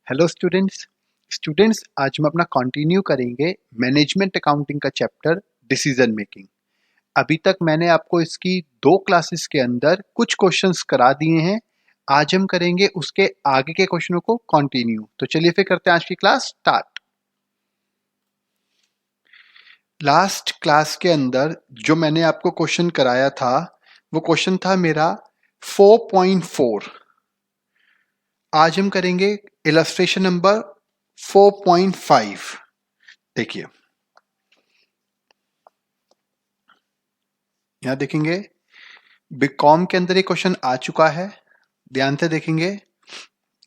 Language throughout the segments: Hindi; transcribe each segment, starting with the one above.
हेलो स्टूडेंट्स आज हम अपना कंटिन्यू करेंगे मैनेजमेंट अकाउंटिंग का चैप्टर डिसीजन मेकिंग। अभी तक मैंने आपको इसकी 2 क्लासेस के अंदर कुछ क्वेश्चंस करा दिए हैं। आज हम करेंगे उसके आगे के क्वेश्चनों को कंटिन्यू। तो चलिए फिर करते हैं आज की क्लास स्टार्ट। लास्ट क्लास के अंदर जो मैंने आपको क्वेश्चन कराया था वो क्वेश्चन था मेरा 4.4। आज हम करेंगे इलस्ट्रेशन नंबर 4.5। देखिए यहां देखेंगे बीकॉम के अंदर ये क्वेश्चन आ चुका है। ध्यान से देखेंगे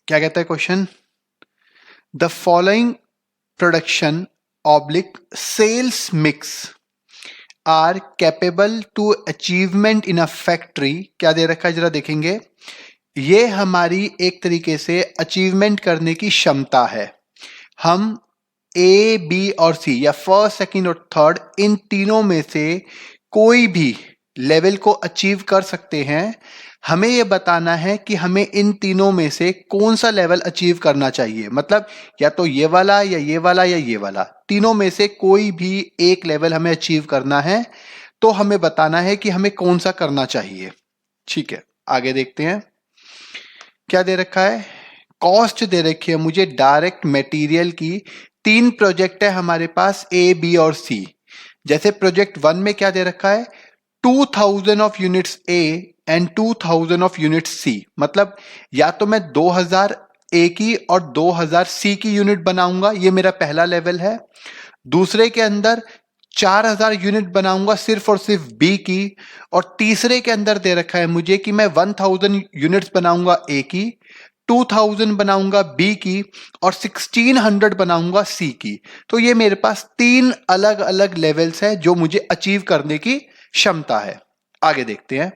क्या कहता है question. The following production oblique sales mix are capable to achievement in a factory. क्या दे रखा है जरा देखेंगे। ये हमारी एक तरीके से अचीवमेंट करने की क्षमता है। हम ए बी और सी या फर्स्ट सेकंड और थर्ड इन तीनों में से कोई भी लेवल को अचीव कर सकते हैं। हमें यह बताना है कि हमें इन तीनों में से कौन सा लेवल अचीव करना चाहिए। मतलब या तो ये वाला या ये वाला या ये वाला, तीनों में से कोई भी एक लेवल हमें अचीव करना है। तो हमें बताना है कि हमें कौन सा करना चाहिए। ठीक है, आगे देखते हैं क्या दे रखा है। कॉस्ट दे रखी है मुझे डायरेक्ट मटेरियल की। 3 प्रोजेक्ट है हमारे पास, ए बी और सी। जैसे प्रोजेक्ट 1 में क्या दे रखा है, 2000 of units A and 2000 of units C. मतलब या तो मैं 2000 ए की और 2000 सी की यूनिट बनाऊंगा, ये मेरा पहला लेवल है। दूसरे के अंदर 4000 यूनिट बनाऊंगा सिर्फ और सिर्फ बी की। और तीसरे के अंदर दे रखा है मुझे कि मैं 1000 यूनिट्स बनाऊंगा ए की, 2000 बनाऊंगा बी की और 1600 बनाऊंगा सी की। तो ये मेरे पास 3 अलग अलग लेवल्स है जो मुझे अचीव करने की क्षमता है। आगे देखते हैं,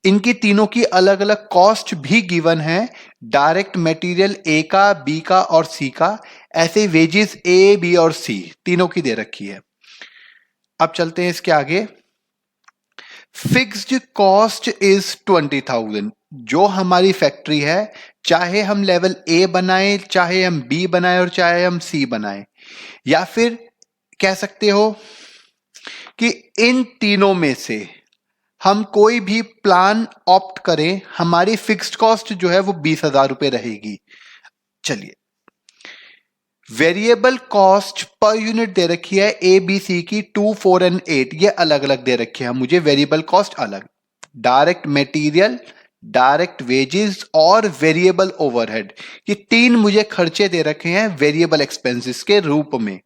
इनकी तीनों की अलग अलग कॉस्ट भी गिवन है। डायरेक्ट मटेरियल ए का, बी का और सी का। ऐसे वेजेस ए बी और सी तीनों की दे रखी है। अब चलते हैं इसके आगे। Fixed cost is 20,000। जो हमारी फैक्ट्री है, चाहे हम लेवल ए बनाएं, चाहे हम बी बनाएं और चाहे हम सी बनाएं, या फिर कह सकते हो कि इन तीनों में से हम कोई भी प्लान ऑप्ट करें, हमारी फिक्स्ड कॉस्ट जो है वो 20,000 रुपए रहेगी। चलिए, वेरिएबल कॉस्ट पर यूनिट दे रखी है ए बी सी की 2, 4 एंड 8। ये अलग अलग दे रखे हैं मुझे, वेरिएबल कॉस्ट अलग। डायरेक्ट मटेरियल, डायरेक्ट वेजेस और वेरिएबल ओवरहेड, ये 3 मुझे खर्चे दे रखे हैं वेरिएबल एक्सपेंसेस के रूप में।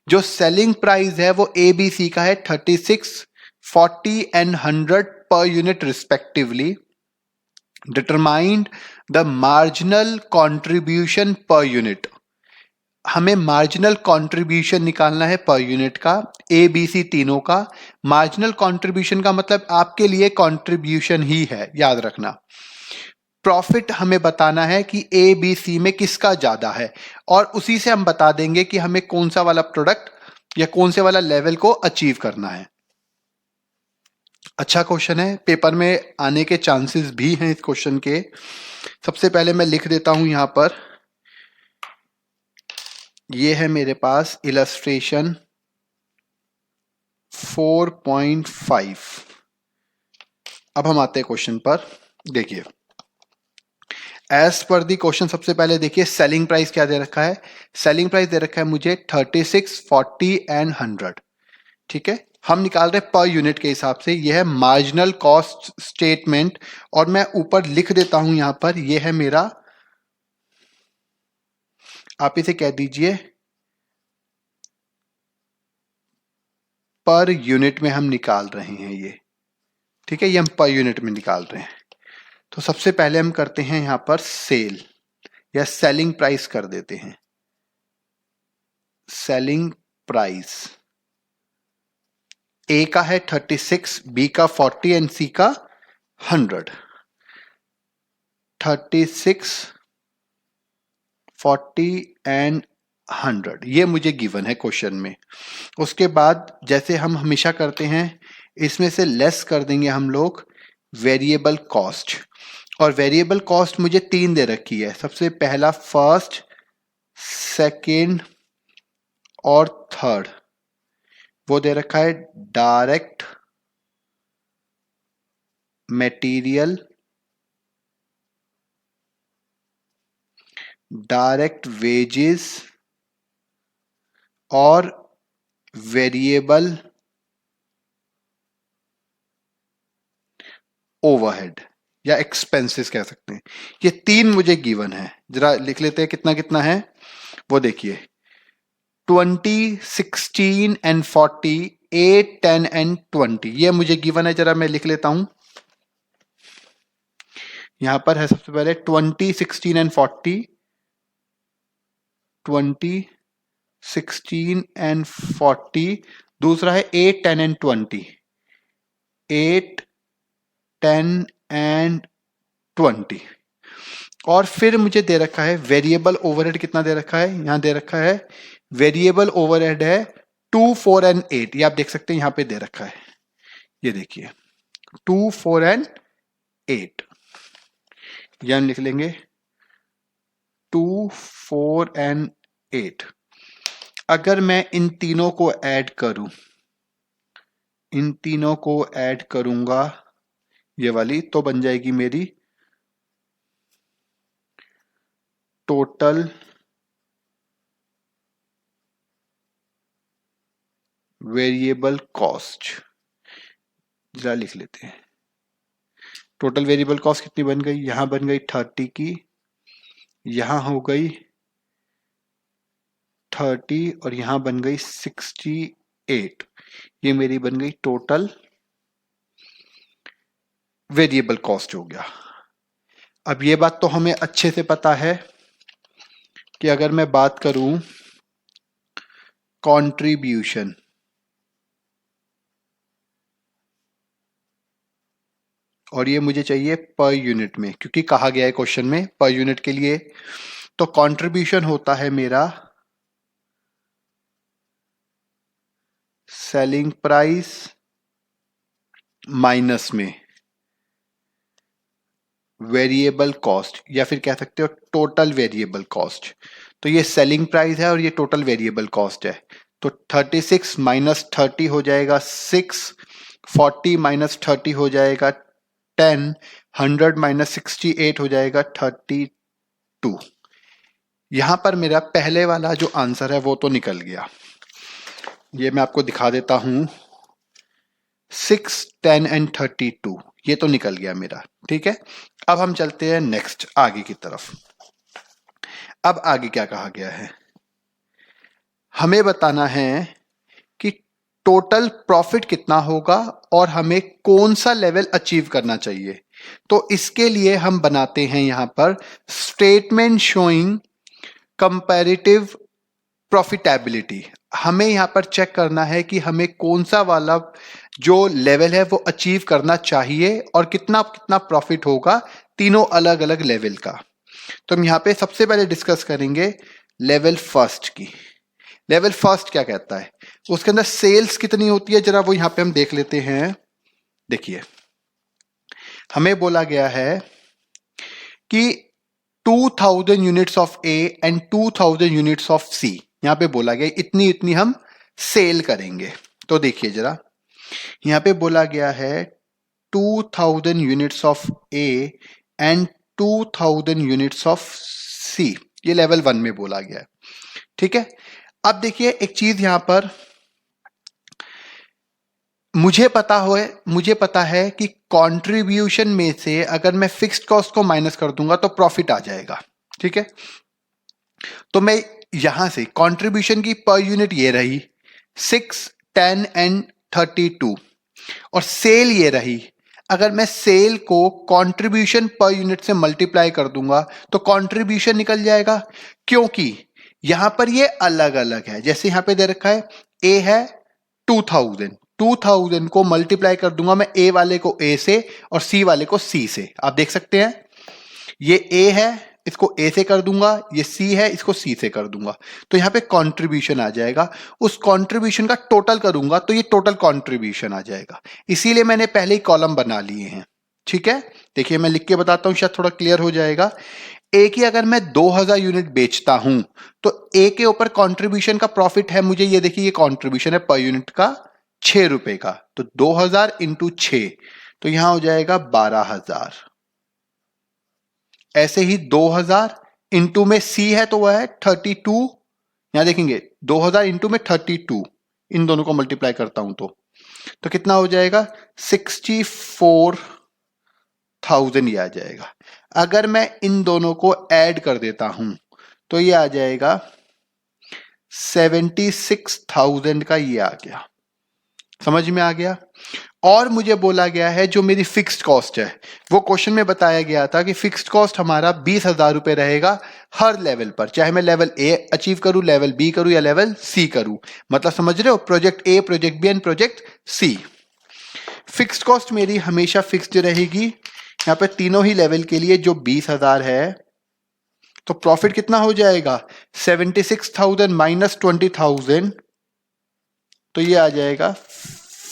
जो सेलिंग प्राइस है वो ए बी सी का है 36, 40 and 100 per unit respectively. Determined the marginal contribution per unit. हमें मार्जिनल कंट्रीब्यूशन निकालना है पर यूनिट का, ए बी सी तीनों का। मार्जिनल कंट्रीब्यूशन का मतलब आपके लिए कंट्रीब्यूशन ही है, याद रखना। प्रॉफिट हमें बताना है कि ए बी सी में किसका ज्यादा है, और उसी से हम बता देंगे कि हमें कौन सा वाला प्रोडक्ट या कौन से वाला लेवल को अचीव करना है। अच्छा क्वेश्चन है, पेपर में आने के चांसेस भी हैं इस क्वेश्चन के। सबसे पहले मैं लिख देता हूं यहां पर, ये है मेरे पास इलस्ट्रेशन 4.5। अब हम आते हैं क्वेश्चन पर। देखिए, एज पर दी क्वेश्चन सबसे पहले देखिए सेलिंग प्राइस क्या दे रखा है। सेलिंग प्राइस दे रखा है मुझे 36, 40 एंड 100। ठीक है, हम निकाल रहे हैं पर यूनिट के हिसाब से। यह है मार्जिनल कॉस्ट स्टेटमेंट, और मैं ऊपर लिख देता हूं यहां पर, यह है मेरा, आप इसे कह दीजिए पर यूनिट में हम निकाल रहे हैं ये। ठीक है, ये हम पर यूनिट में निकाल रहे हैं। तो सबसे पहले हम करते हैं यहां पर सेल या सेलिंग प्राइस कर देते हैं। सेलिंग प्राइस ए का है 36, बी का 40 एंड सी का 100। 36, 40 एंड 100 ये मुझे गिवन है क्वेश्चन में। उसके बाद जैसे हम हमेशा करते हैं, इसमें से लेस कर देंगे हम लोग वेरिएबल कॉस्ट, और वेरिएबल कॉस्ट मुझे 3 दे रखी है। सबसे पहला फर्स्ट, सेकेंड और थर्ड, वो दे रखा है डायरेक्ट मटेरियल, डायरेक्ट वेजेस और वेरिएबल ओवरहेड या एक्सपेंसेस कह सकते हैं। ये 3 मुझे गिवन है। जरा लिख लेते हैं कितना कितना है वो देखिए। 20, 16 एंड 40, 8, 10 एंड 20 ये मुझे गिवन है। जरा मैं लिख लेता हूं। यहां पर है सबसे पहले 20, 16 एंड 40, 20, 16 एंड 40। दूसरा है 8, 10 एंड 20, 8, 10 एंड 20। और फिर मुझे दे रखा है वेरिएबल ओवरहेड। कितना दे रखा है? यहां दे रखा है वेरिएबल ओवरहेड है 2, 4 एंड 8। ये आप देख सकते हैं यहां पे दे रखा है। ये देखिए 2, 4 एंड 8। ये हम लिख लेंगे 2, 4 एंड 8। अगर मैं इन तीनों को ऐड करूं, इन तीनों को ऐड करूंगा ये वाली, तो बन जाएगी मेरी टोटल वेरिएबल कॉस्ट। जरा लिख लेते हैं टोटल वेरिएबल कॉस्ट कितनी बन गई। यहां बन गई 30 की, यहां हो गई 30 और यहां बन गई 68। ये मेरी बन गई टोटल वेरिएबल कॉस्ट हो गया। अब ये बात तो हमें अच्छे से पता है कि अगर मैं बात करूं कंट्रीब्यूशन, और ये मुझे चाहिए पर यूनिट में, क्योंकि कहा गया है क्वेश्चन में पर यूनिट के लिए। तो कंट्रीब्यूशन होता है मेरा सेलिंग प्राइस माइनस में वेरिएबल कॉस्ट, या फिर कह सकते हो टोटल वेरिएबल कॉस्ट। तो ये सेलिंग प्राइस है और ये टोटल वेरिएबल कॉस्ट है। तो 36 माइनस 30 हो जाएगा 6, 40 माइनस 30 हो जाएगा 10, 100 माइनस 68 हो जाएगा 32। यहां पर मेरा पहले वाला जो आंसर है वो तो निकल गया। ये मैं आपको दिखा देता हूं, 6, 10 एंड 32 ये तो निकल गया मेरा। ठीक है, अब हम चलते हैं नेक्स्ट आगे की तरफ। अब आगे क्या कहा गया है, हमें बताना है कि टोटल प्रॉफिट कितना होगा और हमें कौन सा लेवल अचीव करना चाहिए। तो इसके लिए हम बनाते हैं यहां पर स्टेटमेंट शोइंग कंपैरेटिव प्रॉफिटेबिलिटी। हमें यहां पर चेक करना है कि हमें कौन सा वाला जो लेवल है वो अचीव करना चाहिए और कितना कितना प्रॉफिट होगा तीनों अलग अलग लेवल का। तो हम यहां पे सबसे पहले डिस्कस करेंगे लेवल फर्स्ट की। लेवल फर्स्ट क्या कहता है, उसके अंदर सेल्स कितनी होती है, जरा वो यहां पे हम देख लेते हैं। देखिए हमें बोला गया है कि 2000 units of A and 2000 units of C, यहां पे बोला गया इतनी इतनी हम सेल करेंगे। तो देखिए जरा यहां पे बोला गया है 2000 units of A and 2000 units of C, ये लेवल 1 में बोला गया है। ठीक है, अब देखिए एक चीज यहां पर मुझे पता है कि कंट्रीब्यूशन में से अगर मैं फिक्स्ड कॉस्ट को माइनस कर दूंगा तो प्रॉफिट आ जाएगा। ठीक है, तो मैं यहां से कंट्रीब्यूशन की पर यूनिट ये रही 6, 10 एंड 32 और सेल ये रही। अगर मैं सेल को कंट्रीब्यूशन पर यूनिट से मल्टीप्लाई कर दूंगा तो कंट्रीब्यूशन निकल जाएगा, क्योंकि यहां पर ये अलग अलग है। जैसे यहां पे दे रखा है ए है 2000 को मल्टीप्लाई कर दूंगा मैं ए वाले को ए से और सी वाले को सी से। आप देख सकते हैं ये ए है, इसको ए से कर दूंगा, ये सी है, इसको सी से कर दूंगा, तो यहां पे कंट्रीब्यूशन आ जाएगा। उस कंट्रीब्यूशन का टोटल करूंगा तो ये टोटल कंट्रीब्यूशन आ जाएगा। इसीलिए मैंने पहले ही कॉलम बना लिए हैं। ठीक है, देखिए मैं लिख के बताता हूं, शायद थोड़ा क्लियर हो जाएगा। ए की अगर मैं 2000 यूनिट बेचता हूं तो ए के ऊपर कंट्रीब्यूशन का प्रॉफिट है मुझे, ये देखिए ये कंट्रीब्यूशन है पर यूनिट का 6 रुपए का, तो 2000 इंटू 6 तो यहां हो जाएगा 12000। ऐसे ही 2000 इंटू में सी है तो वह है 32, यहां देखेंगे 2000 इंटू में 32, इन दोनों को मल्टीप्लाई करता हूं तो कितना हो जाएगा 64,000 ये आ जाएगा। अगर मैं इन दोनों को ऐड कर देता हूं तो ये आ जाएगा 76,000 का, ये आ गया, समझ में आ गया। और मुझे बोला गया है जो मेरी फिक्स्ड कॉस्ट है, वो क्वेश्चन में बताया गया था कि फिक्स्ड कॉस्ट हमारा 20,000 रुपए रहेगा हर लेवल पर, चाहे मैं लेवल ए अचीव करूं, लेवल बी करूं या लेवल सी करूं। मतलब समझ रहे हो, project A, project B and project C. Fixed cost मेरी हमेशा फिक्स्ड रहेगी यहां पे तीनों ही लेवल के लिए, जो 20,000 है। तो प्रॉफिट कितना हो जाएगा 76,000 माइनस 20,000, तो ये आ जाएगा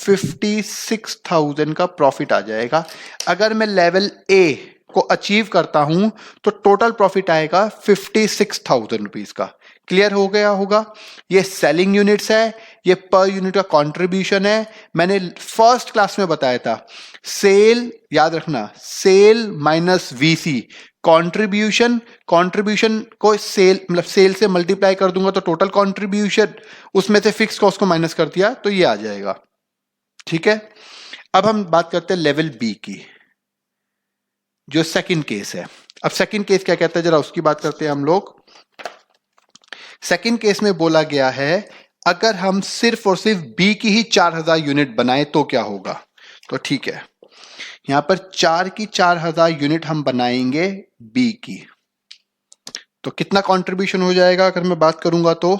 56,000 का प्रॉफिट आ जाएगा। अगर मैं लेवल ए को अचीव करता हूं तो टोटल प्रॉफिट आएगा 56,000 रुपीज का। क्लियर हो गया होगा। ये सेलिंग यूनिट्स है, ये पर यूनिट का कंट्रीब्यूशन है। मैंने फर्स्ट क्लास में बताया था, सेल याद रखना, sale minus VC, contribution, contribution को सेल मतलब सेल से मल्टीप्लाई कर दूंगा तो टोटल कंट्रीब्यूशन, उसमें से फिक्स कॉस्ट को माइनस कर दिया तो ये आ जाएगा। ठीक है, अब हम बात करते हैं लेवल बी की, जो सेकंड केस है। अब सेकंड केस क्या कहता है, जरा उसकी बात करते हैं हम लोग। सेकंड केस में बोला गया है अगर हम सिर्फ और सिर्फ बी की ही 4000 यूनिट बनाए तो क्या होगा। तो ठीक है, यहां पर 4 की 4000 यूनिट हम बनाएंगे बी की, तो कितना कंट्रीब्यूशन हो जाएगा अगर मैं बात करूंगा तो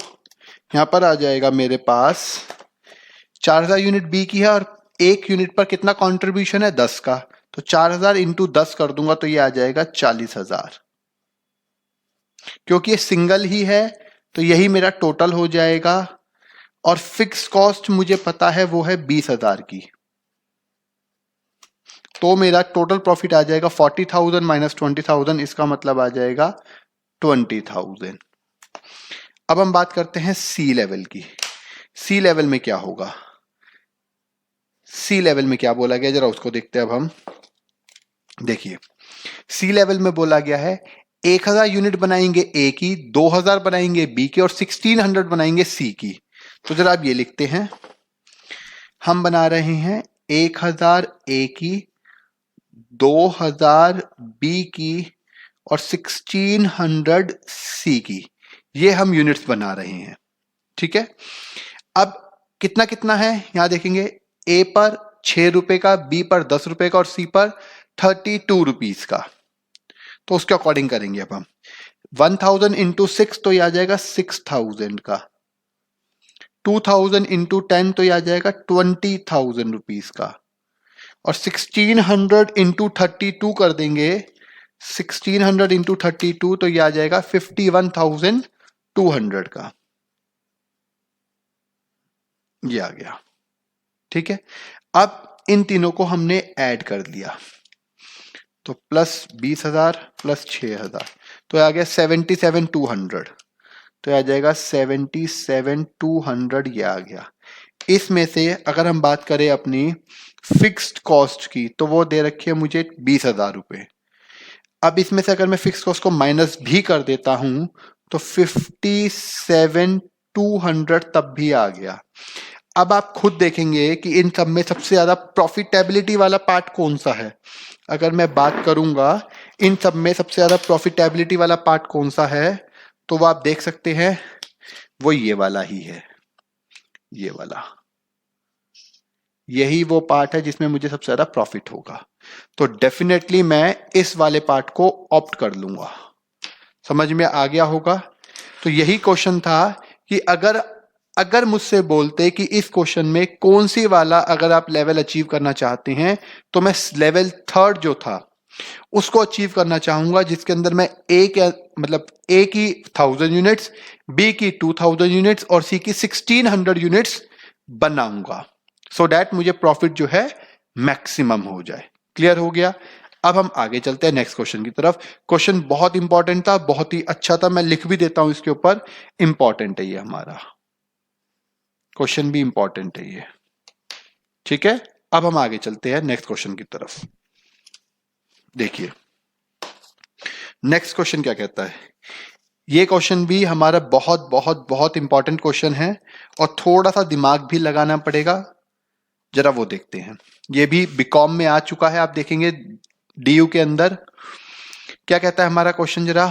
यहां पर आ जाएगा मेरे पास 4000 यूनिट बी की है और एक यूनिट पर कितना कंट्रीब्यूशन है 10 का, तो 4000 इंटू 10 कर दूंगा तो ये आ जाएगा 40,000। क्योंकि ये सिंगल ही है तो यही मेरा टोटल हो जाएगा, और फिक्स कॉस्ट मुझे पता है वो है 20,000 की, तो मेरा टोटल प्रॉफिट आ जाएगा 40,000 माइनस 20,000, इसका मतलब आ जाएगा 20,000। अब हम बात करते हैं सी लेवल की। सी लेवल में क्या होगा, सी लेवल में क्या बोला गया जरा उसको देखते हैं। अब हम देखिए, सी लेवल में बोला गया है 1000 यूनिट बनाएंगे ए की, 2000 बनाएंगे बी की और 1600 बनाएंगे सी की। तो जरा आप ये लिखते हैं, हम बना रहे हैं 1000 ए की, 2000 बी की और 1600 सी की, ये हम यूनिट्स बना रहे हैं। ठीक है, अब कितना कितना है यहां देखेंगे, ए पर 6 रुपए का, बी पर 10 रुपए का और सी पर 32 रुपीज का, तो उसके अकॉर्डिंग करेंगे। अब हम 1000 इंटू 6 तो ये आ जाएगा 6000 का, 2000 इंटू 10 तो ये आ जाएगा 20,000 रुपीज का, और 1600 इंटू 32 कर देंगे, 1600 इंटू 32 तो ये आ जाएगा 51,200 का, ये आ गया। ठीक है, अब इन तीनों को हमने ऐड कर दिया तो प्लस 20,000 प्लस 6,000 तो आ गया 77,200, तो आ जाएगा 77,200, ये आ गया। इसमें से अगर हम बात करें अपनी फिक्स्ड कॉस्ट की तो वो दे रखी है मुझे 20,000 रुपए। अब इसमें से अगर मैं फिक्स्ड कॉस्ट को माइनस भी कर देता हूं तो 57,200 तब भी आ गया। अब आप खुद देखेंगे कि इन सब में सबसे ज्यादा प्रॉफिटेबिलिटी वाला पार्ट कौन सा है। अगर मैं बात करूंगा इन सब में सबसे ज्यादा प्रॉफिटेबिलिटी वाला पार्ट कौन सा है, तो वो आप देख सकते हैं, वो ये वाला ही है, ये वाला, यही वो पार्ट है जिसमें मुझे सबसे ज्यादा प्रॉफिट होगा। तो डेफिनेटली मैं इस वाले पार्ट को ऑप्ट कर लूंगा। समझ में आ गया होगा। तो यही क्वेश्चन था कि अगर मुझसे बोलते कि इस क्वेश्चन में कौन सी वाला अगर आप लेवल अचीव करना चाहते हैं, तो मैं लेवल 3 जो था उसको अचीव करना चाहूंगा, जिसके अंदर मैं ए की 1000 यूनिट्स, बी की 2000 यूनिट्स और सी की 1600 यूनिट्स बनाऊंगा, सो दैट मुझे प्रॉफिट जो है मैक्सिमम हो जाए। क्लियर हो गया। अब हम आगे चलते हैं नेक्स्ट क्वेश्चन की तरफ। क्वेश्चन बहुत इंपॉर्टेंट था, बहुत ही अच्छा था, मैं लिख भी देता हूं इसके ऊपर, इंपॉर्टेंट है ये हमारा क्वेश्चन, भी इंपॉर्टेंट है ये। ठीक है, अब हम आगे चलते हैं नेक्स्ट क्वेश्चन की तरफ। देखिए नेक्स्ट क्वेश्चन क्या कहता है। ये क्वेश्चन भी हमारा बहुत बहुत बहुत इंपॉर्टेंट क्वेश्चन है और थोड़ा सा दिमाग भी लगाना पड़ेगा, जरा वो देखते हैं। ये भी बीकॉम में आ चुका है, आप देखेंगे डीयू के अंदर। क्या कहता है हमारा क्वेश्चन, जरा।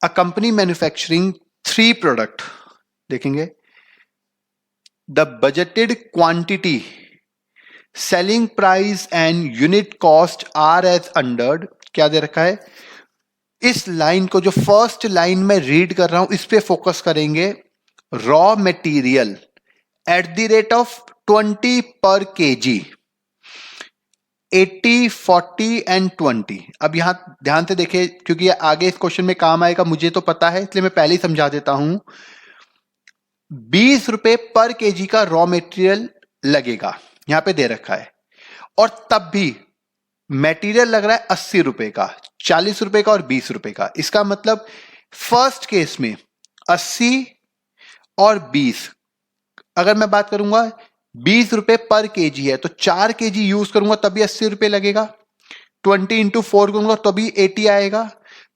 अ कंपनी मैन्युफैक्चरिंग 3 प्रोडक्ट, देखेंगे। The budgeted quantity, selling price and unit cost are as under. क्या दे रखा है, इस लाइन को, जो फर्स्ट लाइन में रीड कर रहा हूं, इस पे फोकस करेंगे। Raw material at the rate of 20 पर केजी, 80, 40 एंड 20। अब यहां ध्यान से देखिए, क्योंकि ये आगे इस क्वेश्चन में काम आएगा, मुझे तो पता है, इसलिए मैं पहले ही समझा देता हूं। 20 रुपए पर केजी का रॉ मटेरियल लगेगा, यहां पे दे रखा है। और तब भी मटेरियल लग रहा है 80 रुपए का, 40 रुपए का और 20 रुपए का। इसका मतलब फर्स्ट केस में 80 और 20, अगर मैं बात करूंगा 20 रुपए पर केजी है, तो 4 केजी यूज करूंगा तभी 80 रुपए लगेगा। 20 इंटू 4 करूंगा तभी 80 आएगा।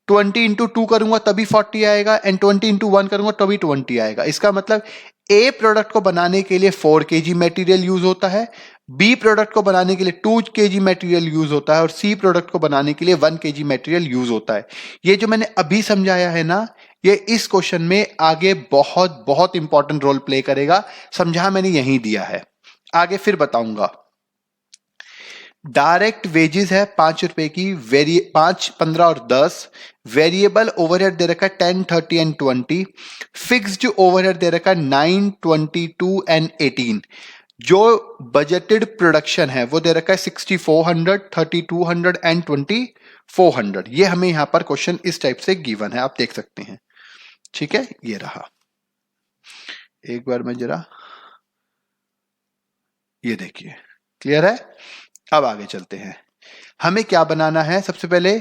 20 इंटू 2 करूंगा तभी 40 आएगा। एंड 20 इंटू 1 करूंगा तभी 20 आएगा। इसका मतलब ए प्रोडक्ट को बनाने के लिए 4 केजी मटेरियल यूज होता है, बी प्रोडक्ट को बनाने के लिए 2 केजी मटेरियल यूज होता है, और सी प्रोडक्ट को बनाने के लिए 1 केजी मटेरियल यूज होता है। ये जो मैंने अभी समझाया है ना, ये इस क्वेश्चन में आगे बहुत बहुत इंपॉर्टेंट रोल प्ले करेगा। समझा मैंने यहीं दिया है, आगे फिर बताऊंगा। डायरेक्ट वेजेस है 5 रुपए की, 5, 15 और 10। वेरिएबल ओवरहेड दे रखा है 10, 30 एंड 20। फिक्स्ड ओवरहेड दे रखा है 9, 22 एंड 18। जो बजटेड प्रोडक्शन है वो दे रखा है 6400, 3200 एंड 2400। ये हमें यहां पर क्वेश्चन इस टाइप से गिवन है, आप देख सकते हैं। ठीक है, ये रहा। एक बार मैं जरा, ये देखिए, क्लियर है। अब आगे चलते हैं। हमें क्या बनाना है, सबसे पहले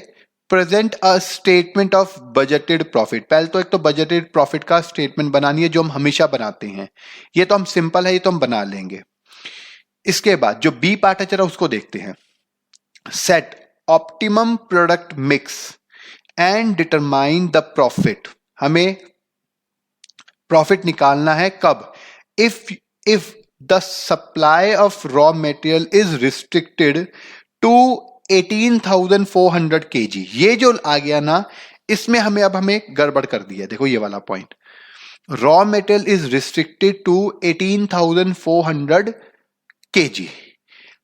present a statement of budgeted profit. पहले तो एक तो बजटेड प्रॉफिट का स्टेटमेंट बनानी है, जो हम हमेशा बनाते हैं। ये तो हम सिंपल है, ये तो हम बना लेंगे। इसके बाद जो बी पार्ट है, जरा उसको देखते हैं। Set optimum product mix and determine the profit. हमें प्रॉफिट निकालना है कब, if the supply of raw material is restricted to 18,400 KG. ये जो आ गया ना, इसमें हमें गड़बड़ कर दिया। देखो ये वाला point, raw material is restricted to 18,400 KG.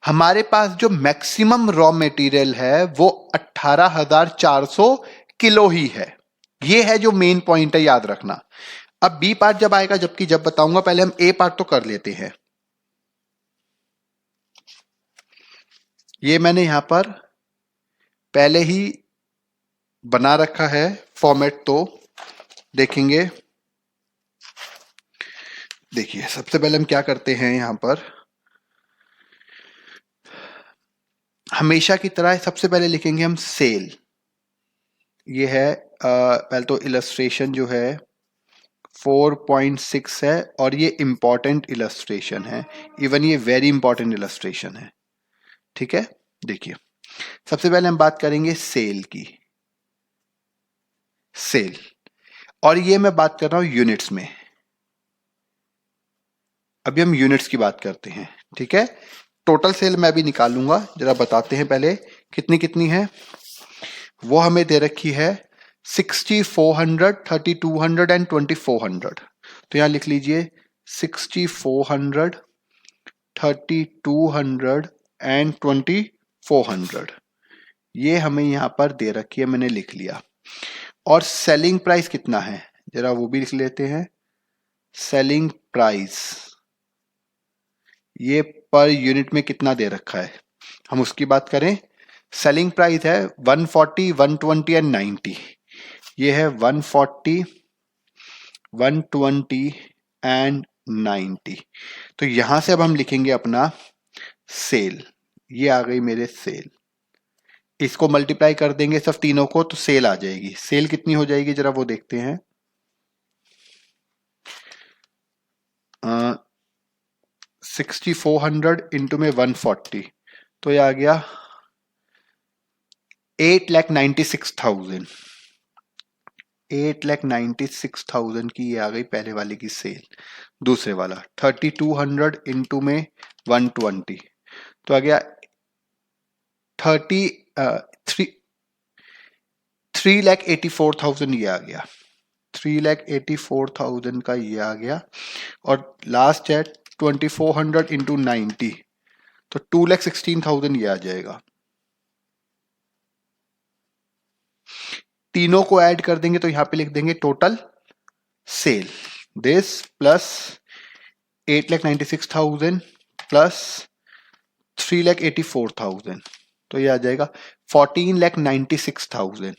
हमारे पास जो मैक्सिमम रॉ मटेरियल है वो 18,400 किलो ही है। ये है जो मेन पॉइंट है, याद रखना। अब बी पार्ट जब आएगा, जब बताऊंगा, पहले हम ए पार्ट तो कर लेते हैं। ये मैंने यहां पर पहले ही बना रखा है फॉर्मेट, तो देखेंगे। देखिए सबसे पहले हम क्या करते हैं, यहां पर हमेशा की तरह सबसे पहले लिखेंगे हम सेल। ये है पहले तो इलस्ट्रेशन जो है 4.6 है, और ये इंपॉर्टेंट इलस्ट्रेशन है, इवन ये वेरी इंपॉर्टेंट इलस्ट्रेशन है। ठीक है, देखिए सबसे पहले हम बात करेंगे सेल की, सेल। और ये मैं बात कर रहा हूं यूनिट्स में। अभी हम यूनिट्स की बात करते हैं। ठीक है, टोटल सेल मैं भी निकालूंगा, जरा बताते हैं पहले कितनी कितनी है। वो हमें दे रखी है 6400, 3200 एंड 2400। तो यहां लिख लीजिए 6400, 3200 एंड 2400। ये हमें यहां पर दे रखी है, मैंने लिख लिया। और सेलिंग प्राइस कितना है, जरा वो भी लिख लेते हैं। सेलिंग प्राइस ये पर यूनिट में कितना दे रखा है, हम उसकी बात करें। सेलिंग प्राइस है 140, 120 एंड 90। ये है 140, 120 एंड 90। तो यहां से अब हम लिखेंगे अपना सेल। ये आ गई मेरे सेल। इसको मल्टीप्लाई कर देंगे सब तीनों को तो सेल आ जाएगी। सेल कितनी हो जाएगी जरा वो देखते हैं। 6400 इंटू में 140 तो ये आ गया 8,96,000। 8,96,000 की ये आ गई पहले वाले की सेल। दूसरे वाला 3200 इंटू में 120 तो आ गया 3,84,000 ये आ गया। 3,84,000 का ये आ गया। और लास्ट है 2400 इंटू 90 तो 2,16,000 ये आ जाएगा। तीनों को ऐड कर देंगे तो यहां पे लिख देंगे total sale this plus 8,96,000 plus 3,84,000 तो ये आ जाएगा 14,96,000।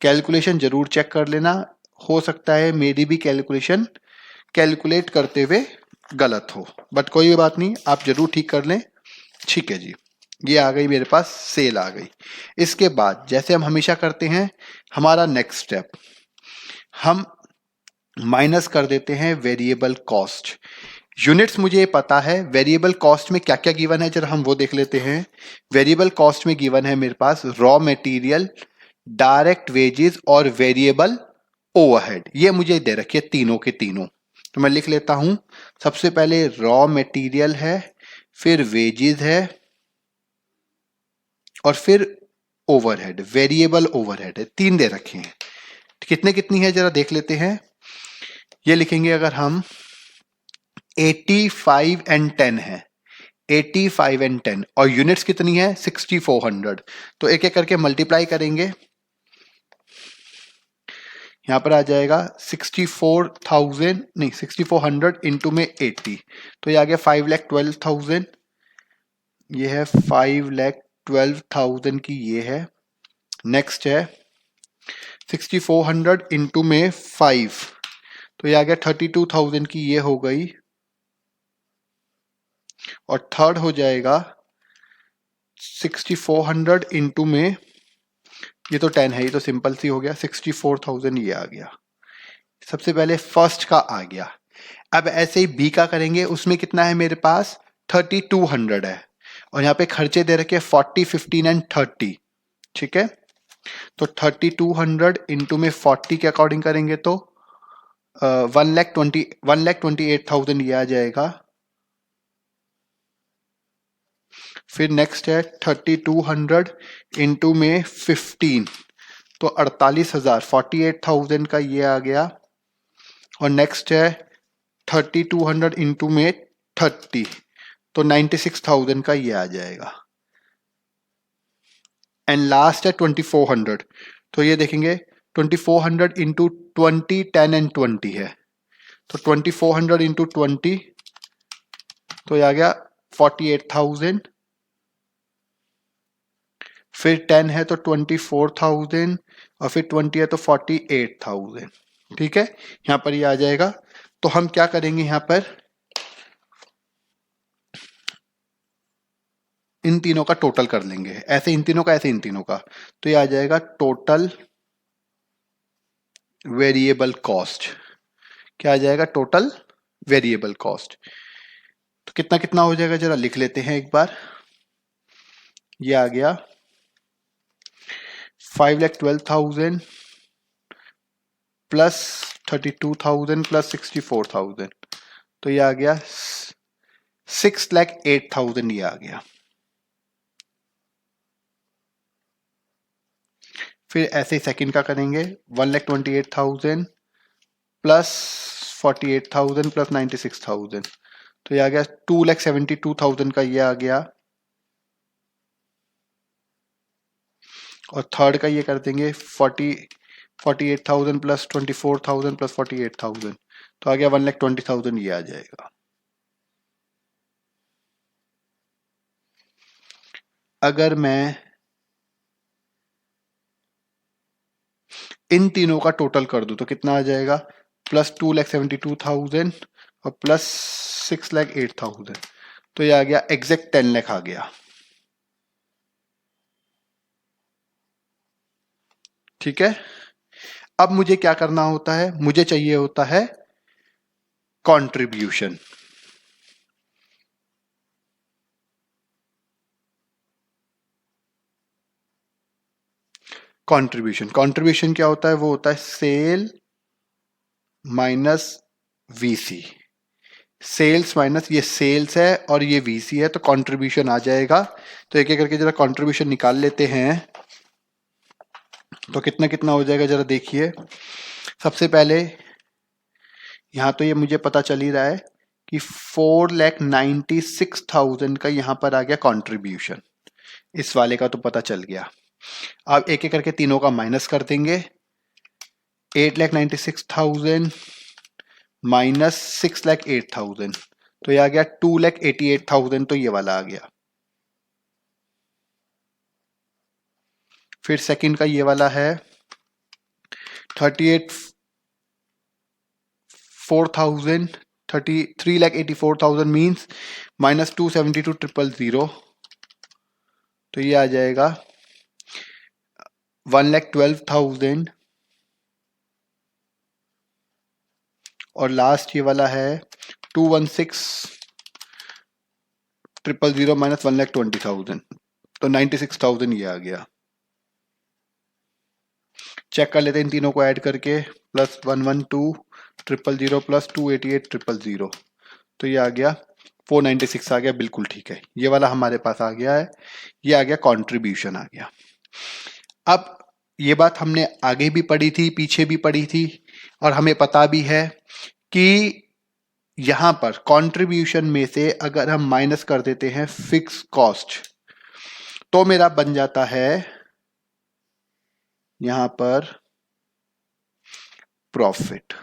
कैलकुलेशन जरूर चेक कर लेना, हो सकता है मेरी भी कैलकुलेशन कैलकुलेट करते हुए गलत हो, बट कोई बात नहीं, आप जरूर ठीक कर लें। ठीक है जी, ये आ गई मेरे पास सेल आ गई। इसके बाद जैसे हम हमेशा करते हैं, हमारा नेक्स्ट स्टेप हम माइनस कर देते हैं वेरिएबल कॉस्ट। यूनिट्स मुझे पता है, वेरिएबल कॉस्ट में क्या क्या गिवन है जरा हम वो देख लेते हैं। वेरिएबल कॉस्ट में गिवन है मेरे पास रॉ मटेरियल, डायरेक्ट वेजेस और वेरिएबल ओवरहेड। ये मुझे दे रखी है तीनों के तीनों, तो मैं लिख लेता हूं। सबसे पहले रॉ मटेरियल है, फिर वेजेस है और फिर ओवरहेड, वेरिएबल ओवरहेड है। तीन दे रखे हैं। कितने कितनी है जरा देख लेते हैं। ये लिखेंगे अगर हम 85 एंड 10 है, 85 एंड 10 और यूनिट्स कितनी है 6400, तो एक एक करके मल्टीप्लाई करेंगे। यहां पर आ जाएगा 64,000 नहीं 6400 इंटू में 80 तो ये आ गया 5,12,000। ये है 5,12,000 की ये है। नेक्स्ट है 6400 इंटू में 5 तो ये आ गया 32,000 की ये हो गई। और थर्ड हो जाएगा 6400 इंटू में ये तो 10 है, ये तो सिंपल सी हो गया 64,000 ये आ गया। सबसे पहले फर्स्ट का आ गया। अब ऐसे ही बी का करेंगे, उसमें कितना है मेरे पास 3200 है और यहाँ पे खर्चे दे रखे 40, 15 एंड 30। ठीक है, तो 3200 इंटू में 40 के अकॉर्डिंग करेंगे तो 1,28,000 ये आ जाएगा। फिर नेक्स्ट है 3200 इंटू में 15 तो 48,000, 48,000 का ये आ गया। और नेक्स्ट है 3200 इंटू में 30 तो 96,000 का ये आ जाएगा। एंड लास्ट है 2400 तो ये देखेंगे 2400 इंटू 20, 10 एंड 20 है तो 2400 इंटू 20 तो ये आ गया 48,000। फिर 10 है तो 24,000 और फिर 20 है तो 48,000। ठीक है, यहां पर ये आ जाएगा। तो हम क्या करेंगे, यहां पर इन तीनों का टोटल कर लेंगे, ऐसे इन तीनों का ऐसे इन तीनों का, तो ये आ जाएगा टोटल वेरिएबल कॉस्ट। क्या आ जाएगा टोटल वेरिएबल कॉस्ट। तो कितना कितना हो जाएगा जरा लिख लेते हैं एक बार। ये आ गया 5,12,000 प्लस 32,000 प्लस 64,000 तो ये आ गया 6,08,000 ये आ गया। फिर ऐसे ही सेकंड का करेंगे 1,28,000 प्लस 48,000 प्लस 96,000 तो ये आ गया 2,72,000 का ये आ गया। और थर्ड का ये कर देंगे 48,000 प्लस 24,000 प्लस 48,000 तो आ गया 1,20,000 ये आ जाएगा। अगर मैं इन तीनों का टोटल कर दूं तो कितना आ जाएगा, प्लस 2,72,000 और प्लस 6,08,000 तो ये आ गया एग्जैक्ट 10 लाख आ गया। ठीक है। अब मुझे क्या करना होता है, मुझे चाहिए होता है कंट्रीब्यूशन। कंट्रीब्यूशन क्या होता है, वो होता है sale minus VC. Sales minus, ये सेल्स है और ये वीसी है, तो कंट्रीब्यूशन आ जाएगा। तो एक एक करके जरा कंट्रीब्यूशन निकाल लेते हैं, तो कितना कितना हो जाएगा जरा देखिए। सबसे पहले यहां तो ये मुझे पता चल ही रहा है कि 4,96,000 का यहां पर आ गया कंट्रीब्यूशन, इस वाले का तो पता चल गया। अब एक एक करके तीनों का माइनस कर देंगे। 8,96,000 माइनस 6,08,000, तो ये आ गया 2,88,000, तो ये वाला आ गया। फिर सेकंड का ये वाला है 3,84,000 मीन्स माइनस 272,000, तो ये आ जाएगा 1,12,000। और लास्ट ये वाला है 216,000 माइनस 1,20,000, तो 96,000 ये आ गया। चेक कर लेते हैं इन तीनों को ऐड करके, प्लस 112,000 प्लस 288,000, तो ये आ गया 496 आ गया, बिल्कुल ठीक है। ये वाला हमारे पास आ गया है, ये आ गया कंट्रीब्यूशन आ गया। अब ये बात हमने आगे भी पढ़ी थी, पीछे भी पढ़ी थी, और हमें पता भी है कि यहां पर कंट्रीब्यूशन में से अगर हम माइनस कर देते हैं फिक्स कॉस्ट, तो मेरा बन जाता है यहां पर प्रॉफिट।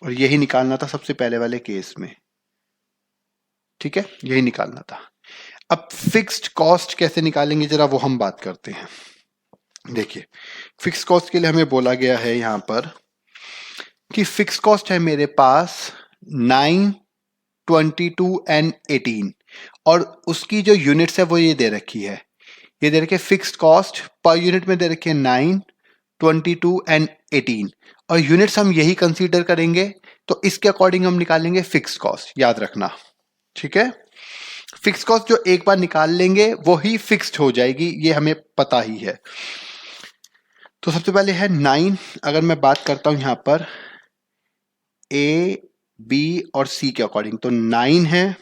और यही निकालना था सबसे पहले वाले केस में, ठीक है, यही निकालना था। अब फिक्स्ड कॉस्ट कैसे निकालेंगे जरा वो हम बात करते हैं। देखिए, फिक्स कॉस्ट के लिए हमें बोला गया है यहां पर कि फिक्स कॉस्ट है मेरे पास 9, 22 एंड 18, और उसकी जो यूनिट्स है वो ये दे रखी है, ये दे रखी है फिक्स्ड कॉस्ट पर यूनिट में दे रखी है 9, 22 एंड 18, और यूनिट्स हम यही कंसीडर करेंगे, तो इसके अकॉर्डिंग हम निकालेंगे फिक्स कॉस्ट, याद रखना, ठीक है। फिक्स कॉस्ट जो एक बार निकाल लेंगे वो ही फिक्स्ड हो जाएगी, ये हमें पता ही है। तो सबसे पहले है 9, अगर मैं बात करता हूं यहां पर ए, बी और सी के अकॉर्डिंग, तो 9 है।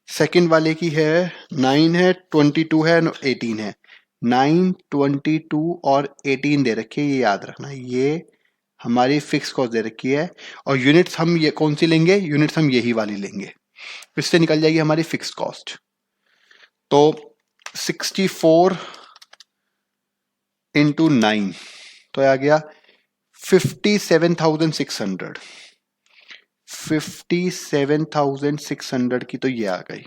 सेकंड वाले की है 9 है, 22 है, 18 है। 9, 22 और 18 दे रखी है, ये याद रखना, ये हमारी फिक्स कॉस्ट दे रखी है। और यूनिट्स हम ये कौन सी लेंगे, यूनिट्स हम यही वाली लेंगे, इससे निकल जाएगी हमारी फिक्स कॉस्ट। तो 64 इंटू 9, तो आ गया 57,600। 57,600 की तो ये आ गई।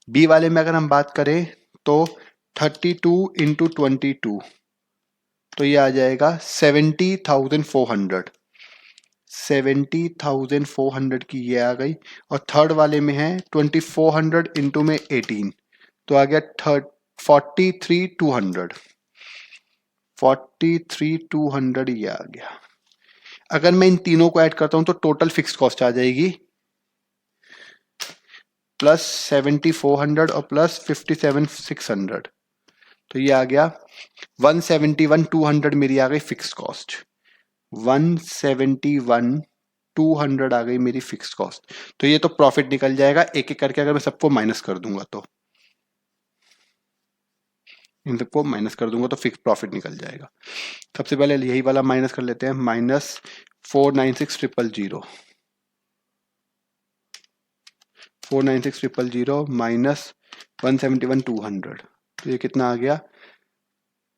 बी वाले में अगर हम बात करें तो 32 इंटू 22, तो ये आ जाएगा 70,400। 70,400 की ये आ गई। और थर्ड वाले में है 2400 इंटू में 18, तो आ गया 43,200। 43,200 ये आ गया। अगर मैं इन तीनों को ऐड करता हूं तो टोटल फिक्स कॉस्ट आ जाएगी प्लस 7,400 और प्लस 57,600, तो ये आ गया 171,200 मेरी आ गई फिक्स कॉस्ट। 171,200 आ गई मेरी फिक्स कॉस्ट। तो ये तो प्रॉफिट निकल जाएगा एक एक करके, अगर मैं सबको माइनस कर दूंगा तो, इन सबको माइनस कर दूंगा तो फिक्स प्रॉफिट निकल जाएगा। सबसे पहले यही वाला माइनस कर लेते हैं, माइनस 496,000, 496,000 माइनस 171,200, तो ये कितना आ गया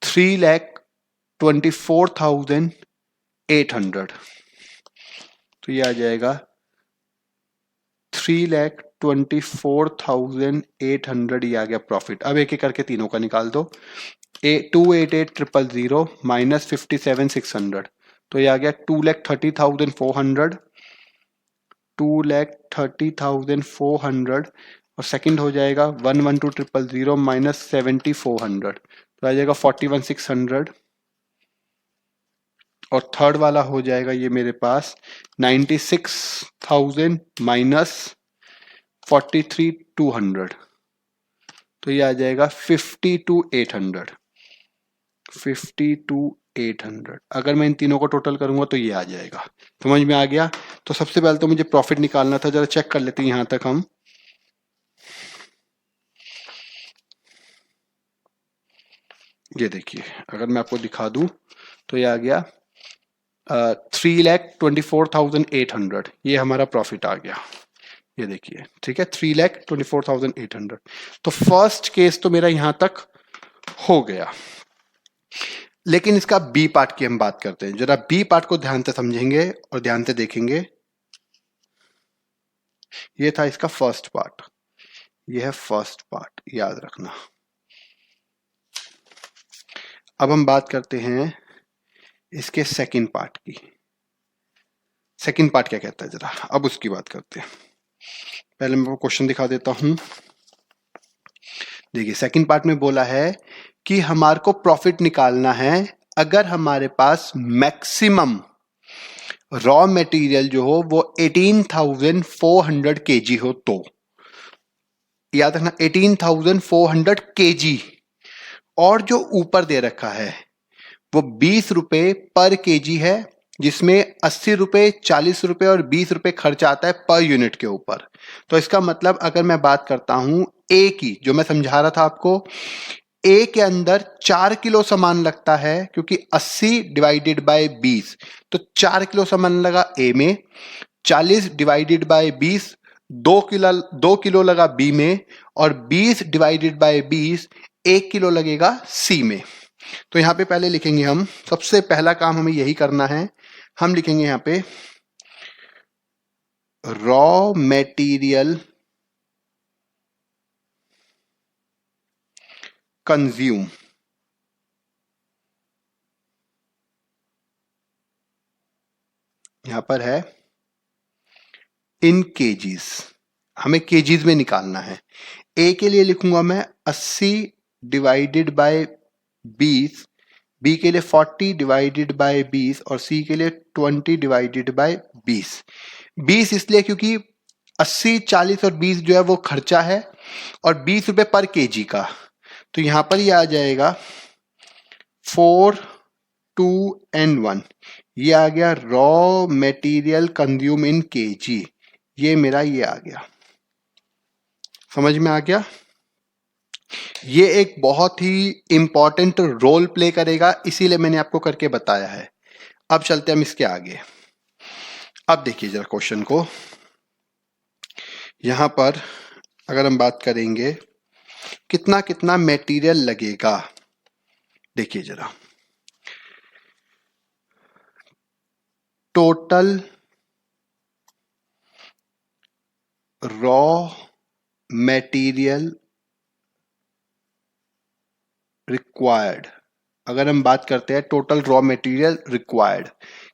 3,24,800, तो ये आ जाएगा 3,24,800, ये आ गया प्रॉफिट। अब एक एक करके तीनों का निकाल दो। 288,000 माइनस 57,600, तो ये आ गया 2,30,400, 2,30,400, और सेकंड हो जाएगा 112,000 माइनस 7,400, तो आ जाएगा 41,600 और थर्ड वाला हो जाएगा ये मेरे पास 96,000 माइनस 43,200, तो ये आ जाएगा 52,800। 52,800 अगर मैं इन तीनों को टोटल करूंगा तो ये आ जाएगा। समझ में आ गया? तो सबसे पहले तो मुझे प्रॉफिट निकालना था, जरा चेक कर लेते हैं यहां तक हम। ये देखिए, अगर मैं आपको दिखा दूं तो ये आ गया 3,24,800, ये हमारा प्रॉफिट आ गया। ये देखिए, ठीक है, 3,24,800। तो फर्स्ट केस तो मेरा यहां तक हो गया। लेकिन इसका बी पार्ट की हम बात करते हैं। जरा बी पार्ट को ध्यान से समझेंगे और ध्यान से देखेंगे। ये था इसका फर्स्ट पार्ट, ये है फर्स्ट पार्ट, याद रखना। अब हम बात करते हैं इसके सेकंड पार्ट की। सेकंड पार्ट क्या कहता है, जरा अब उसकी बात करते हैं। पहले मैं क्वेश्चन दिखा देता हूं। देखिए, सेकंड पार्ट में बोला है कि हमारे को प्रॉफिट निकालना है अगर हमारे पास मैक्सिमम रॉ मटेरियल जो हो वो 18,400 केजी हो। तो याद रखना 18,400 केजी, और जो ऊपर दे रखा है वो 20 रुपए पर केजी है, जिसमें 80 रुपए, 40 रुपए और 20 रुपए खर्च आता है पर यूनिट के ऊपर। तो इसका मतलब अगर मैं बात करता हूं ए की, जो मैं समझा रहा था आपको, ए के अंदर 4 किलो सामान लगता है, क्योंकि 80 डिवाइडेड बाय 20, तो 4 किलो सामान लगा ए में। 40 डिवाइडेड बाय 20 2 किलो लगा बी में, और 20 डिवाइडेड बाय 20 1 किलो लगेगा सी में। तो यहां पे पहले लिखेंगे हम, सबसे पहला काम हमें यही करना है। हम लिखेंगे यहां पे रॉ मटेरियल कंज्यूम, यहां पर है इन केजीज, हमें केजीज में निकालना है। ए के लिए लिखूंगा मैं 80 डिवाइडेड बाय 20, बी के लिए 40 डिवाइडेड बाय 20 और सी के लिए 20 डिवाइडेड बाय 20। 20 इसलिए क्योंकि 80, 40 और 20 जो है वो खर्चा है, और 20 रुपए पर केजी का। तो यहां पर ये आ जाएगा 4, 2 and 1, ये आ गया raw material consume in KG. ये मेरा ये आ गया, समझ में आ गया? ये एक बहुत ही इंपॉर्टेंट रोल प्ले करेगा, इसीलिए मैंने आपको करके बताया है। अब चलते हम इसके आगे। अब देखिए जरा क्वेश्चन को, यहां पर अगर हम बात करेंगे कितना कितना मटेरियल लगेगा। देखिए जरा, टोटल रॉ मटेरियल रिक्वायर्ड, अगर हम बात करते हैं टोटल रॉ मटेरियल रिक्वायर्ड,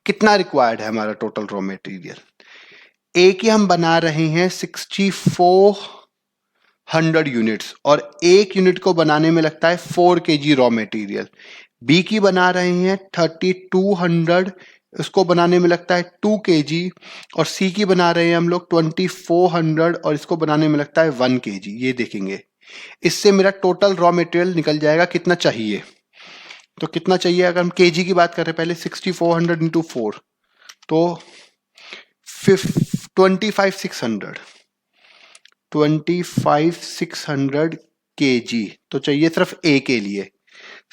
कितना रिक्वायर्ड है हमारा टोटल रॉ मटेरियल। ए की हम बना रहे हैं 6400 यूनिट्स, और एक यूनिट को बनाने में लगता है 4 केजी रॉ मटेरियल। बी की बना रहे हैं 3200, इसको बनाने में लगता है 2 केजी, और सी की बना रहे हैं हम लोग 2400 और इसको बनाने में लगता है 1 केजी। ये देखेंगे, इससे मेरा टोटल रॉ मटेरियल निकल जाएगा कितना चाहिए। तो कितना चाहिए, अगर हम केजी की बात कर रहे हैं पहले 6400 इंटू 4, तो 25,600 केजी तो चाहिए सिर्फ ए के लिए।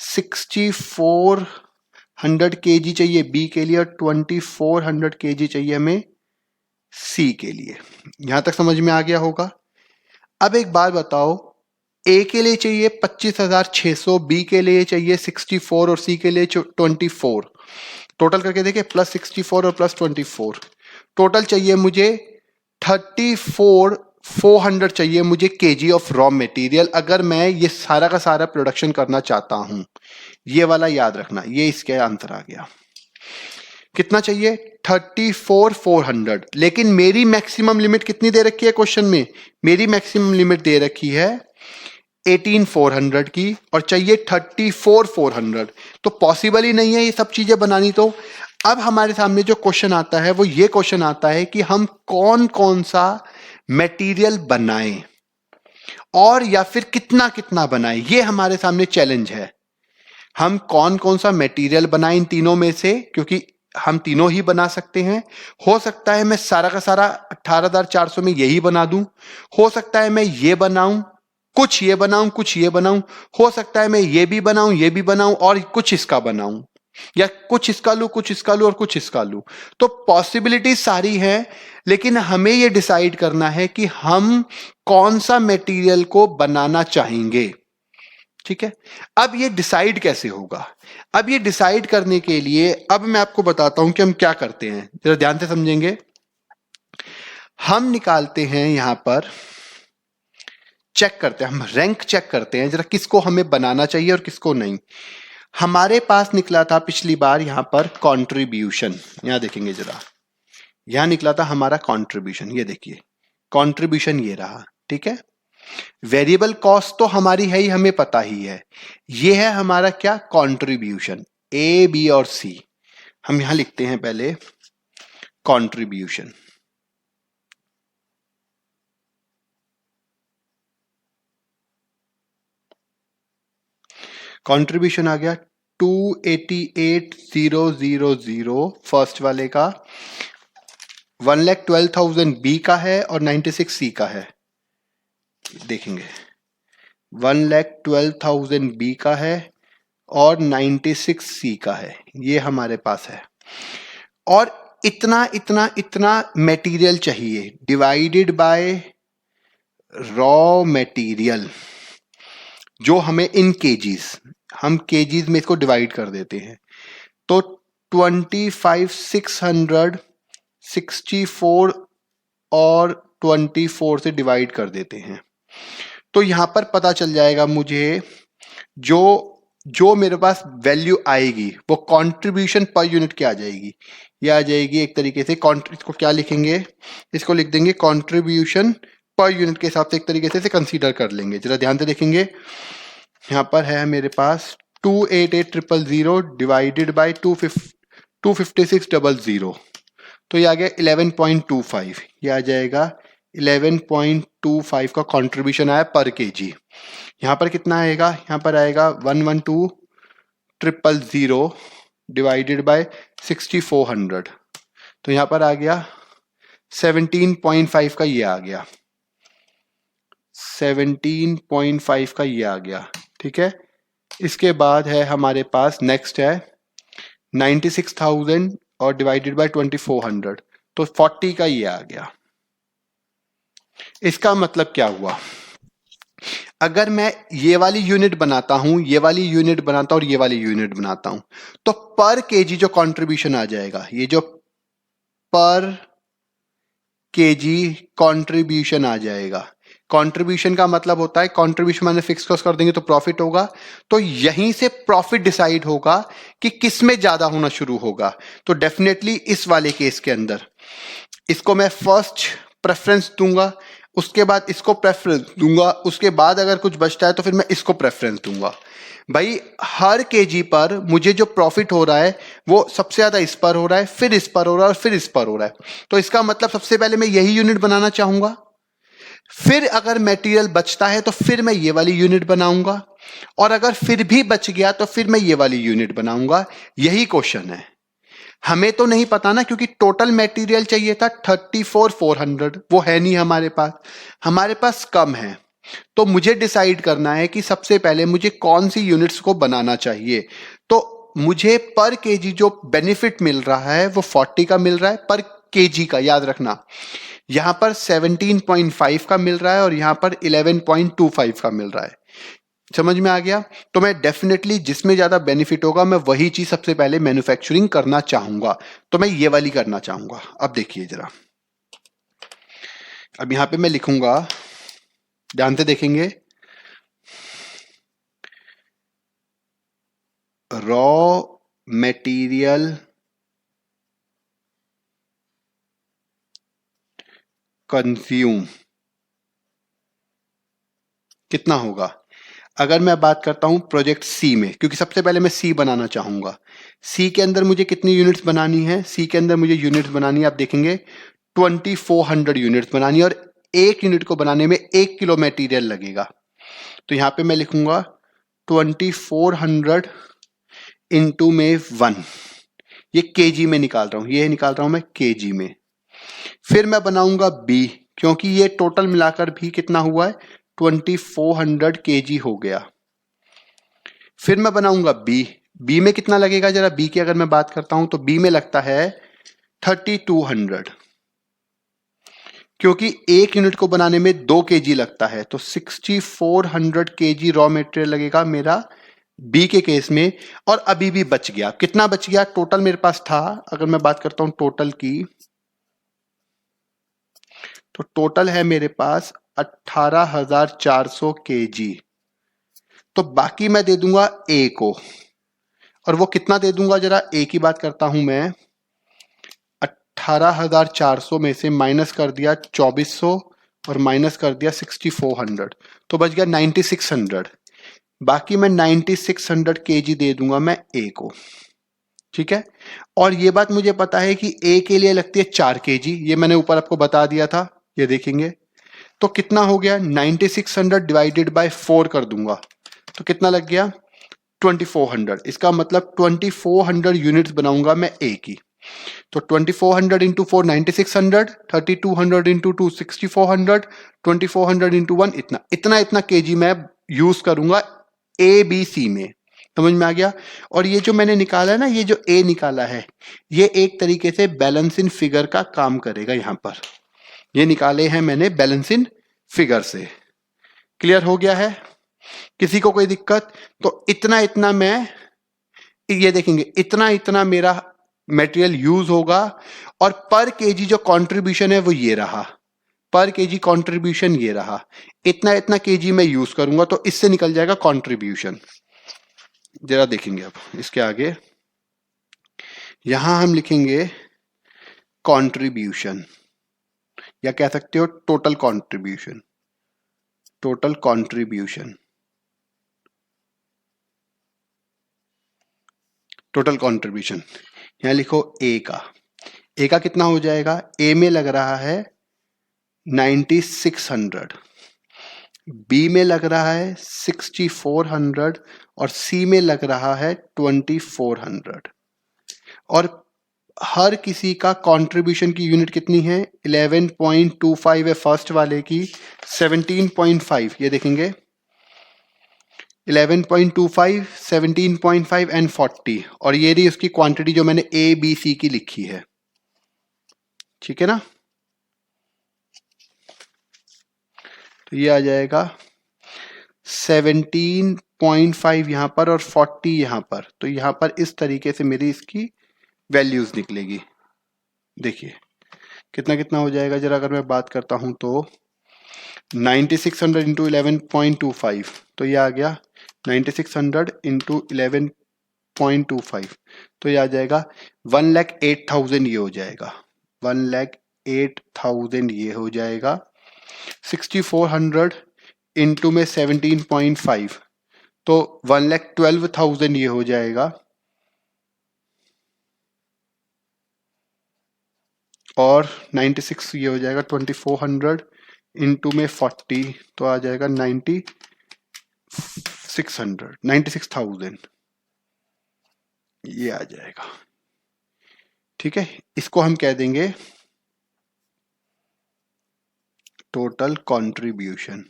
6400 केजी चाहिए बी के लिए, और 2400 केजी चाहिए हमें सी के लिए। यहां तक समझ में आ गया होगा। अब एक बात बताओ, ए के लिए चाहिए 25,600, बी के लिए चाहिए 64 और सी के लिए 24। टोटल करके देखें, प्लस 64 और प्लस 24, टोटल चाहिए मुझे 34,400 चाहिए मुझे केजी ऑफ रॉ मटेरियल, अगर मैं ये सारा का सारा प्रोडक्शन करना चाहता हूं। ये वाला याद रखना, ये इसके आंसर आ गया। कितना चाहिए, 34,400। लेकिन मेरी मैक्सिमम लिमिट कितनी दे रखी है क्वेश्चन में, मेरी मैक्सिमम लिमिट दे रखी है 18,400 की और चाहिए 34,400, तो पॉसिबल ही नहीं है ये सब चीजें बनानी। तो अब हमारे सामने जो क्वेश्चन आता है वो ये क्वेश्चन आता है कि हम कौन कौन सा मटेरियल बनाएं और या फिर कितना कितना बनाएं, ये हमारे सामने चैलेंज है। हम कौन कौन सा मटेरियल बनाएं इन तीनों में से, क्योंकि हम तीनों ही बना सकते हैं। हो सकता है मैं सारा का सारा 18,400 में यही बना दूं, हो सकता है मैं ये बनाऊं, कुछ ये बनाऊं, कुछ ये बनाऊं, हो सकता है मैं ये भी बनाऊं, ये भी बनाऊं और कुछ इसका बनाऊं, या कुछ इसका लूं, कुछ इसका लूं और कुछ इसका लूं। तो पॉसिबिलिटी सारी है, लेकिन हमें यह डिसाइड करना है कि हम कौन सा मटेरियल को बनाना चाहेंगे। ठीक है, अब ये डिसाइड कैसे होगा? अब ये डिसाइड करने के लिए अब मैं आपको बताता हूं कि हम क्या करते हैं, जरा ध्यान से समझेंगे। हम निकालते हैं यहां पर, चेक करते हैं, हम रैंक चेक करते हैं जरा किसको हमें बनाना चाहिए और किसको नहीं। हमारे पास निकला था पिछली बार यहां पर कंट्रीब्यूशन, यहां देखेंगे जरा, यहां निकला था हमारा कंट्रीब्यूशन, ये देखिए कंट्रीब्यूशन ये रहा। ठीक है, वेरिएबल कॉस्ट तो हमारी है ही, हमें पता ही है। ये है हमारा क्या, कंट्रीब्यूशन, ए बी और सी। हम यहां लिखते हैं पहले कंट्रीब्यूशन। कंट्रीब्यूशन आ गया 288,000 फर्स्ट वाले का, 1,12,000 बी का है और 96 सी का है। देखेंगे 1,12,000 बी का है और 96 सी का है, ये हमारे पास है। और इतना इतना इतना मटेरियल चाहिए, डिवाइडेड बाय रॉ मटेरियल, जो हमें इन केजीज, हम केजीज में इसको डिवाइड कर देते हैं। तो 25,664 और 24 से डिवाइड कर देते हैं, तो यहां पर पता चल जाएगा मुझे जो जो मेरे पास वैल्यू आएगी वो कंट्रीब्यूशन पर यूनिट क्या आ जाएगी, ये आ जाएगी एक तरीके से इसको क्या लिखेंगे, इसको लिख देंगे कंट्रीब्यूशन पर यूनिट के हिसाब से, एक तरीके से इसे कंसीडर कर लेंगे। जरा ध्यान से देखेंगे, यहां पर है मेरे पास 288,000 डिवाइडेड बाई 256,000, तो ये आ गया 11.25, ये आ जाएगा 11.25 का कंट्रीब्यूशन आया पर केजी। यहां पर कितना आएगा, यहां पर आएगा 112,000 डिवाइडेड बाय 6,400, तो यहां पर आ गया 17.5 का, ये आ गया 17.5 का, ये आ गया। ठीक है, इसके बाद है हमारे पास नेक्स्ट है 96,000 और डिवाइडेड बाय 2,400, तो 40 का ये आ गया। इसका मतलब क्या हुआ, अगर मैं ये वाली यूनिट बनाता हूं, ये वाली यूनिट बनाता हूं और ये वाली यूनिट बनाता हूं, तो पर केजी जो कंट्रीब्यूशन आ जाएगा, ये जो पर केजी कंट्रीब्यूशन आ जाएगा, कंट्रीब्यूशन का मतलब होता है कंट्रीब्यूशन मैंने फिक्स कॉस्ट कर देंगे तो प्रॉफिट होगा, तो यहीं से प्रॉफिट डिसाइड होगा कि किस में ज्यादा होना शुरू होगा। तो डेफिनेटली इस वाले केस के अंदर इसको मैं फर्स्ट प्रेफरेंस दूंगा, उसके बाद इसको प्रेफरेंस दूंगा, उसके बाद अगर कुछ बचता है तो फिर मैं इसको प्रेफरेंस दूंगा। भाई हर केजी पर मुझे जो प्रॉफिट हो रहा है वो सबसे ज्यादा इस पर हो रहा है, फिर इस पर हो रहा है और फिर इस पर हो रहा है, तो इसका मतलब सबसे पहले मैं यही यूनिट बनाना चाहूंगा। फिर अगर मटेरियल बचता है तो फिर मैं ये वाली यूनिट बनाऊंगा, और अगर फिर भी बच गया तो फिर मैं ये वाली यूनिट बनाऊंगा। यही क्वेश्चन है, हमें तो नहीं पता ना, क्योंकि टोटल मटेरियल चाहिए था 34,400, वो है नहीं हमारे पास कम है। तो मुझे डिसाइड करना है कि सबसे पहले मुझे कौन सी यूनिट्स को बनाना चाहिए। तो मुझे पर केजी जो बेनिफिट मिल रहा है वो 40 का मिल रहा है पर केजी का, याद रखना यहां पर 17.5 का मिल रहा है और यहां पर 11.25 का मिल रहा है। समझ में आ गया? तो मैं डेफिनेटली जिसमें ज्यादा बेनिफिट होगा मैं वही चीज सबसे पहले मैन्युफैक्चरिंग करना चाहूंगा, तो मैं ये वाली करना चाहूंगा। अब देखिए जरा, अब यहां पे मैं लिखूंगा, ध्यान से देखेंगे, रॉ मटेरियल कंज्यूम कितना होगा, अगर मैं बात करता हूं प्रोजेक्ट सी में, क्योंकि सबसे पहले मैं सी बनाना चाहूंगा, सी के अंदर मुझे कितनी यूनिट्स बनानी है, सी के अंदर मुझे यूनिट्स बनानी है, आप देखेंगे 2400 यूनिट्स बनानी है, और एक यूनिट को बनाने में 1 किलो मटेरियल लगेगा। तो यहां पे मैं लिखूंगा 2400 इंटू में 1, ये केजी में निकाल रहा हूं, ये निकाल रहा हूं मैं केजी में। फिर मैं बनाऊंगा बी, क्योंकि ये टोटल मिलाकर भी कितना हुआ है 2400 केजी हो गया। फिर मैं बनाऊंगा बी, बी में कितना लगेगा, जरा बी की अगर मैं बात करता हूं तो बी में लगता है 3200, क्योंकि एक यूनिट को बनाने में 2 केजी लगता है, तो 6400 केजी रॉ मटेरियल लगेगा मेरा बी के केस में। और अभी भी बच गया, कितना बच गया टोटल मेरे पास था, अगर मैं बात करता हूं टोटल की, तो टोटल है मेरे पास 18400 केजी। तो बाकी मैं दे दूंगा ए को, और वो कितना दे दूंगा, जरा ए की बात करता हूं मैं, 18400 में से माइनस कर दिया 2400 और माइनस कर दिया 6400, तो बच गया 9600। बाकी मैं 9600 केजी दे दूंगा मैं ए को, ठीक है। और ये बात मुझे पता है कि ए के लिए लगती है 4 केजी, ये मैंने ऊपर आपको बता दिया था, ये देखेंगे। तो कितना हो गया 9600 डिवाइडेड बाय 4 कर दूंगा, तो कितना लग गया 2400। इसका मतलब 2400 यूनिट्स बनाऊंगा मैं ए की। तो 2400 इंटू 4 9600, 3200 इंटू 2 6400, 2400 इंटू 1 इतना केजी मैं यूज करूंगा ए बी सी में। समझ में आ गया। और ये जो मैंने निकाला है ना, ये जो ए निकाला है, ये एक तरीके से बैलेंस इन फिगर का काम करेगा। यहां पर ये निकाले हैं मैंने बैलेंस इन फिगर से। क्लियर हो गया है, किसी को कोई दिक्कत? तो इतना मैं, ये देखेंगे इतना मेरा मटेरियल यूज होगा, और पर केजी जो कंट्रीब्यूशन है वो ये रहा, पर केजी कंट्रीब्यूशन ये रहा, इतना केजी मैं यूज करूंगा, तो इससे निकल जाएगा कंट्रीब्यूशन। जरा देखेंगे अब इसके आगे, यहां हम लिखेंगे कंट्रीब्यूशन, या कह सकते हो total contribution, total contribution, total contribution. यहां लिखो ए का कितना हो जाएगा, ए में लग रहा है 9600, बी में लग रहा है 6400, और सी में लग रहा है 2400। और हर किसी का कंट्रीब्यूशन की यूनिट कितनी है 11.25 है फर्स्ट वाले की, 17.5 ये देखेंगे 11.25, 17.5 एंड 40, और ये रही उसकी क्वांटिटी जो मैंने ए बी सी की लिखी है, ठीक है ना। तो ये आ जाएगा 17.5 यहां पर और 40 यहां पर, तो यहां पर इस तरीके से मेरी इसकी वैल्यूज निकलेगी। देखिए कितना हो जाएगा, जरा अगर मैं बात करता हूं तो 9600 इंटू 11.25, तो ये आ गया 9600 इंटू 11.25, तो ये आ जाएगा 1,08,000, ये हो जाएगा 1,08,000 ये हो जाएगा। 6400 इंटू में 17.5, तो 1,12,000 ये हो जाएगा। और 96 ये हो जाएगा 2400 इंटू में 40, तो आ जाएगा 96,000 ये आ जाएगा, ठीक है। इसको हम कह देंगे टोटल कंट्रीब्यूशन।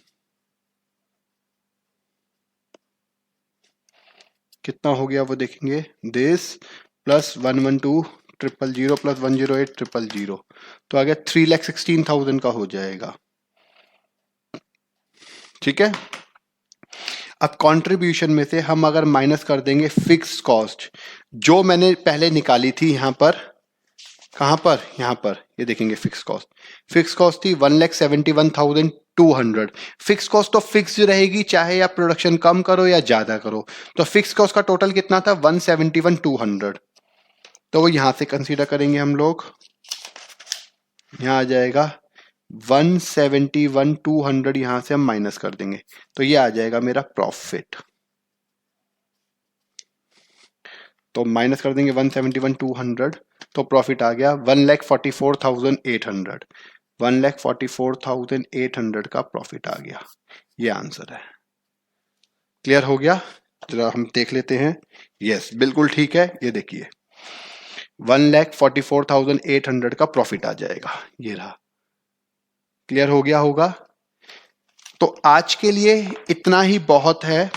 कितना हो गया वो देखेंगे, दिस प्लस 112,000 प्लस 108,000, तो आ गया 3,16,000 का हो जाएगा, ठीक है। अब कंट्रीब्यूशन में से हम अगर माइनस कर देंगे फिक्स कॉस्ट, जो मैंने पहले निकाली थी यहां पर, कहां पर, यहां पर, ये देखेंगे फिक्स कॉस्ट थी 1,71,200। फिक्स कॉस्ट तो फिक्स रहेगी, चाहे आप प्रोडक्शन कम करो या ज्यादा करो। तो फिक्स कॉस्ट का टोटल कितना था 171,200, तो वो यहां से कंसीडर करेंगे हम लोग, यहां आ जाएगा 171,200 यहां से हम माइनस कर देंगे तो ये आ जाएगा मेरा प्रॉफिट। तो माइनस कर देंगे 171,200 तो प्रॉफिट आ गया 1,44,800। 1,44,800 का प्रॉफिट आ गया। ये आंसर है। क्लियर हो गया? जरा हम देख लेते हैं। यस, बिल्कुल ठीक है। ये देखिए 1,44,800 का प्रॉफिट आ जाएगा। ये रहा। क्लियर हो गया होगा? तो आज के लिए इतना ही बहुत है।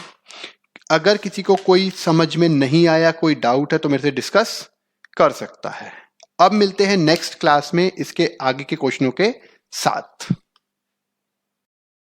अगर किसी को कोई समझ में नहीं आया, कोई डाउट है तो मेरे से डिस्कस कर सकता है। अब मिलते हैं नेक्स्ट क्लास में इसके आगे के क्वेश्चनों के साथ।